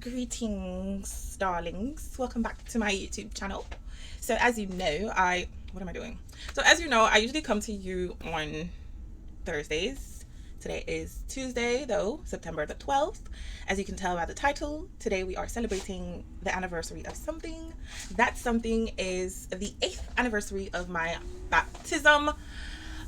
Greetings, darlings. Welcome back to my YouTube channel. So as you know, what am I doing? So as you know, I usually come to you on Thursdays. Today is Tuesday though, September the 12th. As you can tell by the title, today we are celebrating the anniversary of something. That something is the 8th anniversary of my baptism.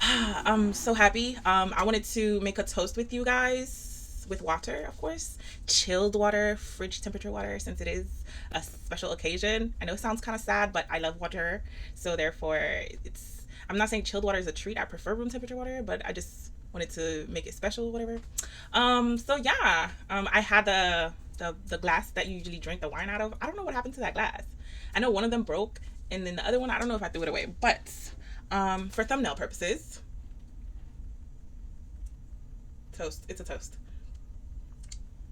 I'm so happy. I wanted to make a toast with you guys with water, of course, chilled water, fridge temperature water, since it is a special occasion. I know it sounds kind of sad, but I love water, so therefore I'm not saying chilled water is a treat. I prefer room temperature water, but I just wanted to make it special, whatever. So yeah, I had the glass that you usually drink the wine out of. I don't know what happened to that glass. I know one of them broke, and then the other one, I don't know if I threw it away, but for thumbnail purposes, toast. It's a toast.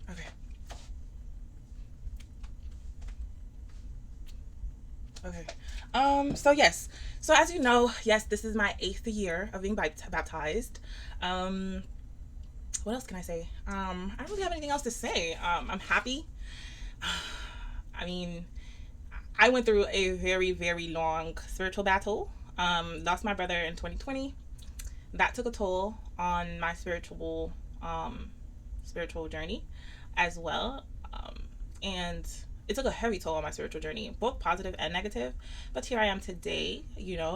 Okay. Okay. So yes. So as you know, yes, this is my 8th year of being baptized. What else can I say? I don't really have anything else to say. I'm happy. I mean, I went through a very, very long spiritual battle. Lost my brother in 2020. That took a toll on my spiritual journey as well. And it took a heavy toll on my spiritual journey, both positive and negative. But here I am today,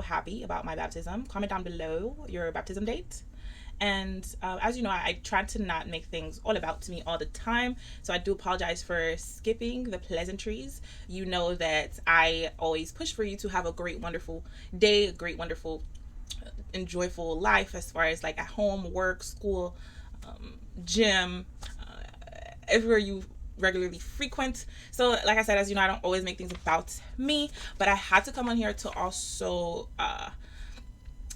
happy about my baptism. Comment down below your baptism date. And as you know, I tried to not make things all about me all the time. So I do apologize for skipping the pleasantries. You know that I always push for you to have a great, wonderful day, a great, wonderful, enjoyable life as far as like at home, work, school, gym, everywhere you regularly frequent. So like I said, as you know, I don't always make things about me, but I had to come on here to also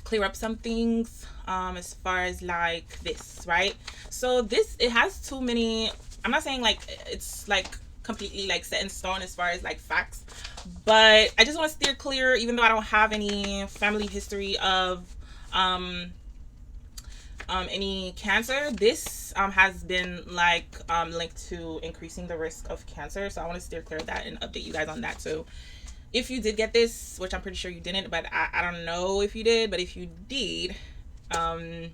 clear up some things as far as like this, right? So this, it has too many, I'm not saying like it's like completely like set in stone as far as like facts, but I just want to steer clear, even though I don't have any family history of any cancer. This has been like linked to increasing the risk of cancer, so I want to steer clear of that and update you guys on that. So if you did get this, which I'm pretty sure you didn't, but I don't know if you did, but if you did, don't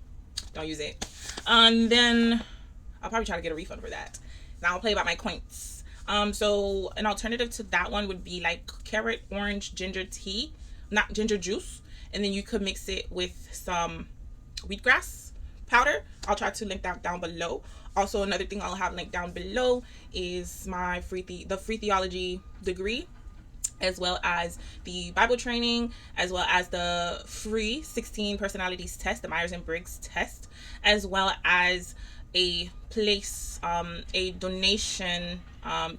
use it. And then I'll probably try to get a refund for that. Now I'll play about my coins. So an alternative to that one would be like carrot, orange, ginger tea, not ginger juice, and then you could mix it with some wheatgrass powder. I'll try to link that down below. Also, another thing I'll have linked down below is my free theology degree, as well as the Bible training, as well as the free 16 personalities test, the Myers-Briggs test, as well as a place, a donation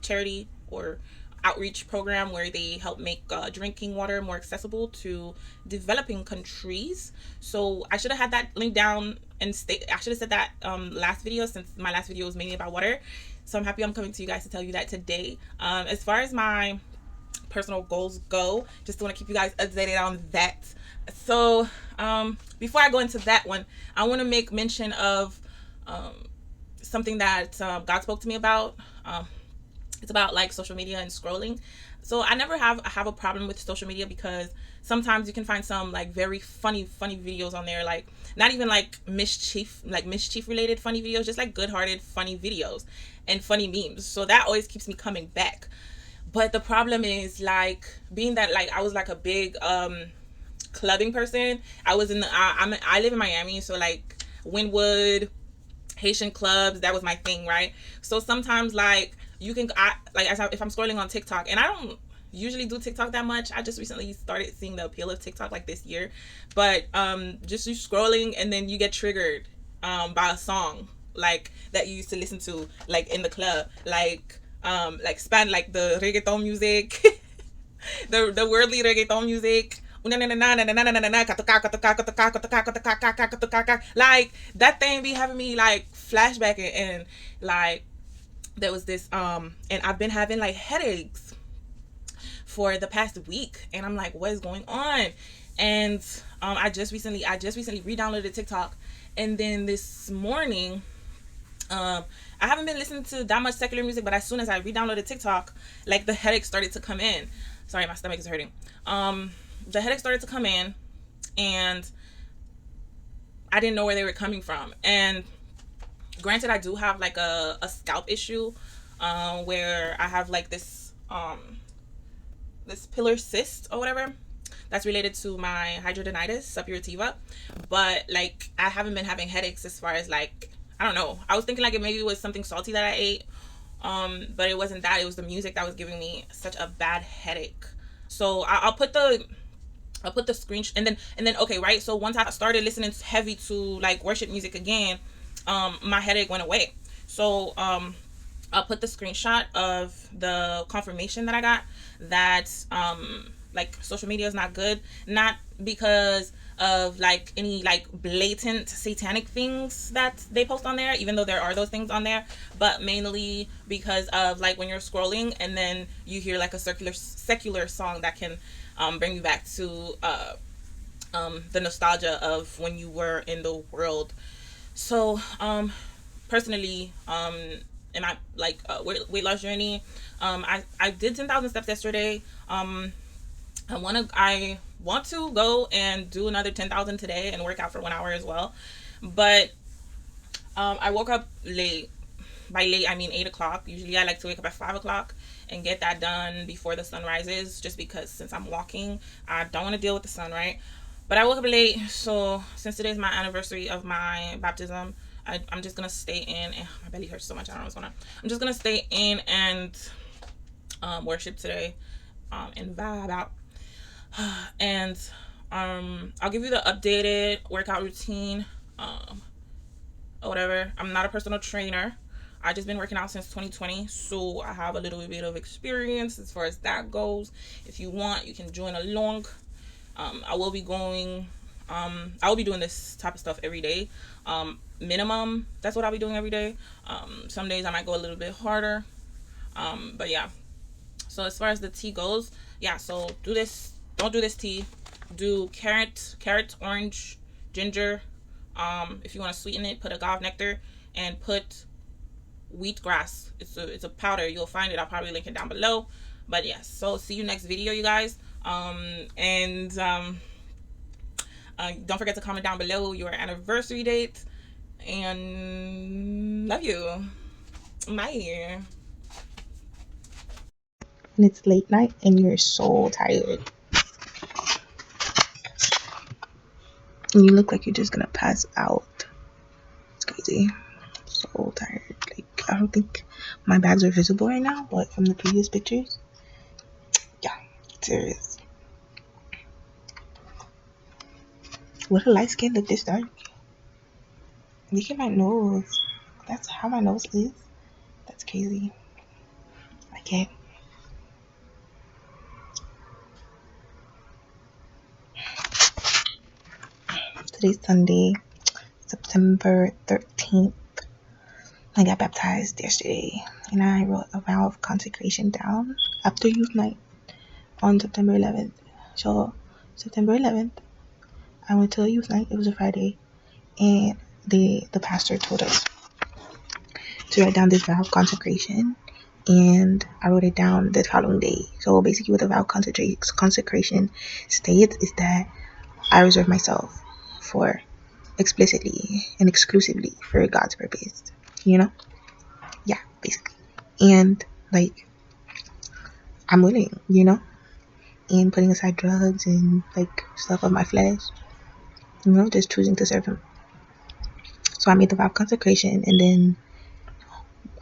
charity or outreach program where they help make drinking water more accessible to developing countries. So I should have had that link down and I should have said that last video, since my last video was mainly about water. So I'm happy I'm coming to you guys to tell you that today. As far as my personal goals go, just want to keep you guys updated on that. So before I go into that one, I want to make mention of something that God spoke to me about. It's about like social media and scrolling. So I never have a problem with social media, because sometimes you can find some like very funny videos on there, like not even like mischief related funny videos, just like good-hearted funny videos and funny memes. So that always keeps me coming back. But the problem is, like, being that like I was like a big clubbing person. I was in the I live in Miami, so like Wynwood, Haitian clubs, that was my thing, right? So sometimes like you can if I'm scrolling on TikTok, and I don't usually do TikTok that much. I just recently started seeing the appeal of TikTok like this year. But just you scrolling, and then you get triggered by a song like that you used to listen to like in the club, like the reggaeton music, the worldly reggaeton music. Like that thing be having me like flashback, and like there was this and I've been having like headaches for the past week, and I'm like, what is going on? And I just recently re-downloaded TikTok, and then this morning I haven't been listening to that much secular music, but as soon as I re-downloaded TikTok, like the headache started to come in. Sorry, my stomach is hurting. The headache started to come in, and I didn't know where they were coming from. And granted, I do have like a scalp issue, where I have like this pillar cyst or whatever that's related to my hidradenitis suppurativa. But like I haven't been having headaches as far as like, I don't know. I was thinking like it maybe was something salty that I ate. But it wasn't that. It was the music that was giving me such a bad headache. So I'll put the screenshot, and then okay, right. So once I started listening heavy to like worship music again, my headache went away. So I'll put the screenshot of the confirmation that I got that like social media is not good, not because of like any like blatant satanic things that they post on there, even though there are those things on there, but mainly because of like when you're scrolling and then you hear like a secular song that can bring you back to the nostalgia of when you were in the world. So personally, in my like weight loss journey, I did 10,000 steps yesterday. I want to go and do another 10,000 today and work out for 1 hour as well. But I woke up late. By late, I mean 8 o'clock. Usually, I like to wake up at 5 o'clock and get that done before the sun rises, just because since I'm walking, I don't want to deal with the sun, right? But I woke up late, so since today's my anniversary of my baptism, I'm just gonna stay in. And my belly hurts so much. I don't know what's going on. I'm just gonna stay in and worship today, and vibe out. And I'll give you the updated workout routine, or whatever. I'm not a personal trainer. I just been working out since 2020, so I have a little bit of experience as far as that goes. If you want, you can join along. I will be going. I will be doing this type of stuff every day. Minimum, that's what I'll be doing every day. Some days I might go a little bit harder. But yeah. So as far as the tea goes, yeah. So do this. Don't do this tea. Do carrot, orange, ginger. If you want to sweeten it, put agave nectar and put wheatgrass. It's a powder. You'll find it. I'll probably link it down below. But yes. So see you next video, you guys. And don't forget to comment down below your anniversary date. And love you. Bye. And it's late night and you're so tired. And you look like you're just gonna pass out. It's crazy. So tired. Like, I don't think my bags are visible right now, but from the previous pictures, yeah, serious. What a light skin look this dark. Look at my nose. That's how my nose is. That's crazy. I can't. Today's Sunday, September 13th. I got baptized yesterday, and I wrote a vow of consecration down after youth night on September 11th. So, September 11th, I went to a youth night. It was a Friday, and the pastor told us to write down this vow of consecration, and I wrote it down the following day. So basically, what the vow of consecration states is that I reserve myself for explicitly and exclusively for God's purpose. You know? Yeah, basically. And like, I'm willing, and putting aside drugs and like stuff of my flesh, just choosing to serve Him. So I made the vow of consecration, and then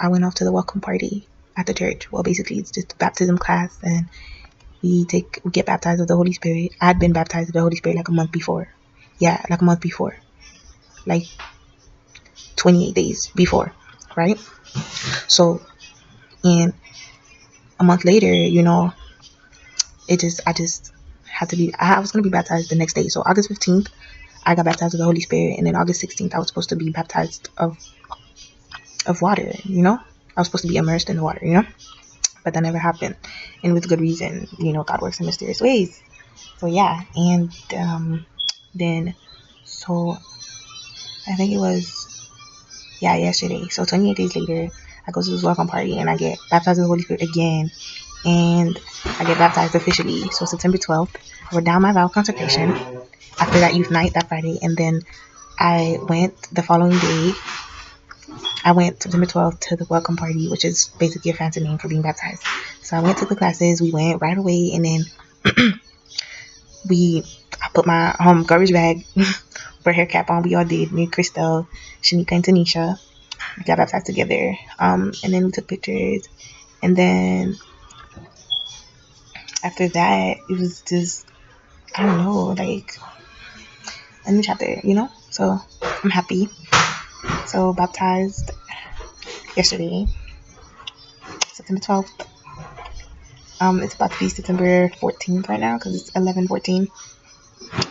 I went off to the welcome party at the church. Well, basically, it's just a baptism class, and we get baptized with the Holy Spirit. I had been baptized with the Holy Spirit like a month before. Yeah, like a month before. Like 28 days before, right? So, and a month later, I just had to be, I was going to be baptized the next day. So August 15th, I got baptized with the Holy Spirit. And then August 16th, I was supposed to be baptized of water, I was supposed to be immersed in the water, but that never happened. And with good reason, God works in mysterious ways. So yeah. And then, so I think it was Yeah, yesterday. So 28 days later, I go to this welcome party and I get baptized in the Holy Spirit again. And I get baptized officially. So September 12th, I wrote down my vow of consecration after that youth night that Friday. And then I went the following day. I went September 12th to the welcome party, which is basically a fancy name for being baptized. So I went to the classes. We went right away. And then I put my garbage bag, for hair cap on. We all did. Me, Christelle, Shanika, and Tanisha. We got baptized together. And then we took pictures. And then after that, it was just, I don't know, like a new chapter, you know? So I'm happy. So baptized yesterday, September 12th. It's about to be September 14th right now because it's 11:14.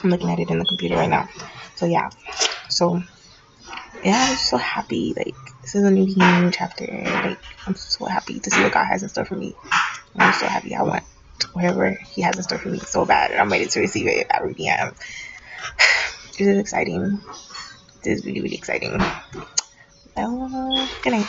I'm looking at it in the computer right now. So yeah. So yeah, I'm so happy. Like, this is a new beginning, new chapter. Like, I'm so happy to see what God has in store for me. And I'm so happy I want whatever He has in store for me so bad, and I'm ready to receive it. I really am. It is exciting. It is really, really exciting. Well, good night.